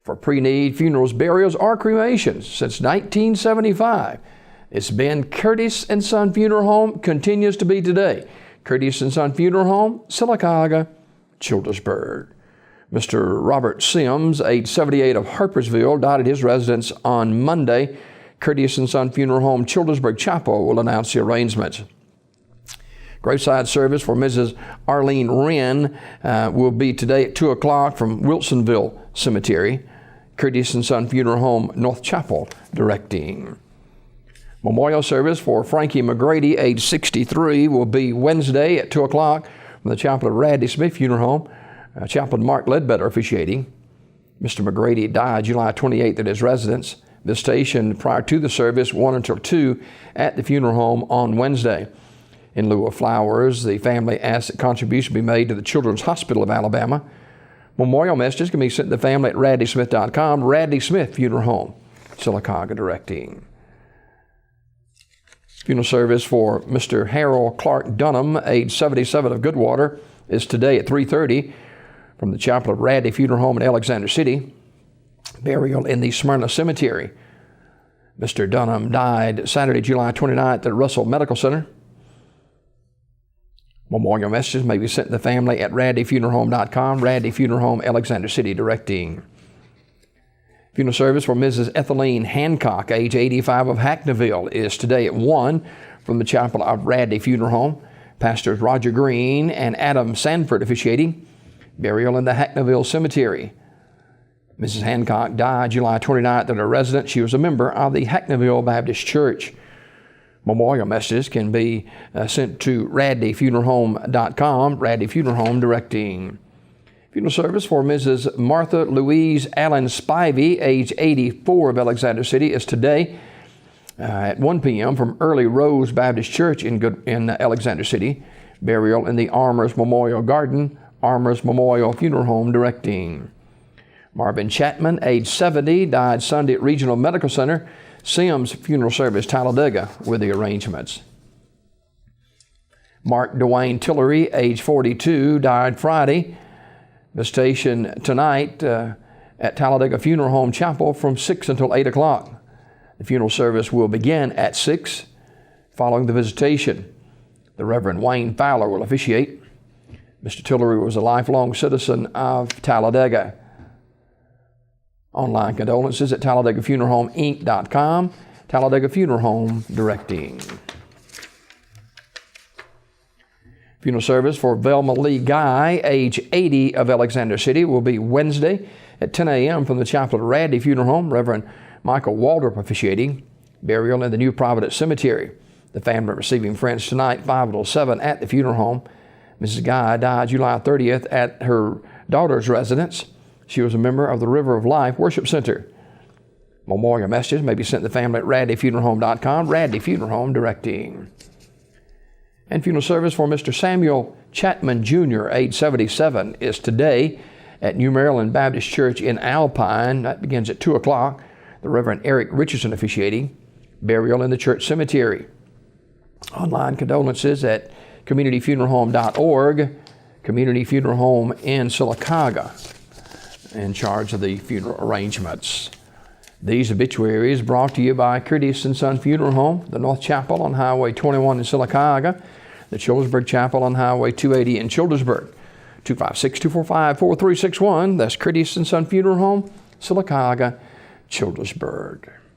for pre-need funerals, burials, or cremations since 1975. It's been Curtis & Son Funeral Home, continues to be today. Curtis & Son Funeral Home, Sylacauga, Childersburg. Mr. Robert Sims, age 78 of Harpersville, died at his residence on Monday. Curtis & Son Funeral Home, Childersburg Chapel will announce the arrangements. Graveside service for Mrs. Arlene Wren will be today at 2 o'clock from Wilsonville Cemetery. Curtis & Son Funeral Home, North Chapel, directing. Memorial service for Frankie McGrady, age 63, will be Wednesday at 2 o'clock from the chapel of Radley Smith Funeral Home. Chaplain Mark Ledbetter officiating. Mr. McGrady died July 28th at his residence. Visitation prior to the service, 1 until 2 at the funeral home on Wednesday. In lieu of flowers, the family asked that contribution be made to the Children's Hospital of Alabama. Memorial messages can be sent to the family at radleysmith.com. Radley Smith Funeral Home, Sylacauga, directing. Funeral service for Mr. Harold Clark Dunham, age 77 of Goodwater, is today at 3:30 from the chapel of Radley Funeral Home in Alexander City. Burial in the Smyrna Cemetery. Mr. Dunham died Saturday, July 29th at Russell Medical Center. Memorial messages may be sent to the family at radleyfuneralhome.com. Radley Funeral Home, Alexander City, directing. Funeral service for Mrs. Ethelene Hancock, age 85 of Hackneyville, is today at 1 from the chapel of Radley Funeral Home. Pastors Roger Green and Adam Sanford officiating. Burial in the Hackneyville Cemetery. Mrs. Hancock died July 29th at her residence. She was a member of the Hackneyville Baptist Church. Memorial messages can be sent to radleyfuneralhome.com. Radley Funeral Home, directing. Funeral service for Mrs. Martha Louise Allen Spivey, age 84 of Alexander City, is today at 1 p.m. from Early Rose Baptist Church in Alexander City. Burial in the Armours Memorial Garden. Armours Memorial Funeral Home, directing. Marvin Chapman, age 70, died Sunday at Regional Medical Center. Sims Funeral Service, Talladega, with the arrangements. Mark Dwayne Tillery, age 42, died Friday. Visitation tonight at Talladega Funeral Home Chapel from 6 until 8 o'clock. The funeral service will begin at 6. Following the visitation, the Reverend Wayne Fowler will officiate. Mr. Tillery was a lifelong citizen of Talladega. Online condolences at TalladagaFuneralHomeInc.com. Talladega Funeral Home, directing. Funeral service for Velma Lee Guy, age 80 of Alexander City, will be Wednesday at 10 a.m. from the chapel of Radley Funeral Home. Reverend Michael Waldrop officiating. Burial in the New Providence Cemetery. The family receiving friends tonight, 5 until 7 at the funeral home. Mrs. Guy died July 30th at her daughter's residence. She was a member of the River of Life Worship Center. Memorial messages may be sent to the family at radleyfuneralhome.com. Radley Funeral Home, directing. And funeral service for Mr. Samuel Chapman Jr., age 77, is today at New Maryland Baptist Church in Alpine. That begins at 2 o'clock. The Reverend Eric Richardson officiating. Burial in the church cemetery. Online condolences at communityfuneralhome.org. Community Funeral Home in Sylacauga, in charge of the funeral arrangements. These obituaries brought to you by Curtis & Son Funeral Home, the North Chapel on Highway 21 in Sylacauga, the Childersburg Chapel on Highway 280 in Childersburg. 256-245-4361. That's Curtis & Son Funeral Home, Sylacauga, Childersburg.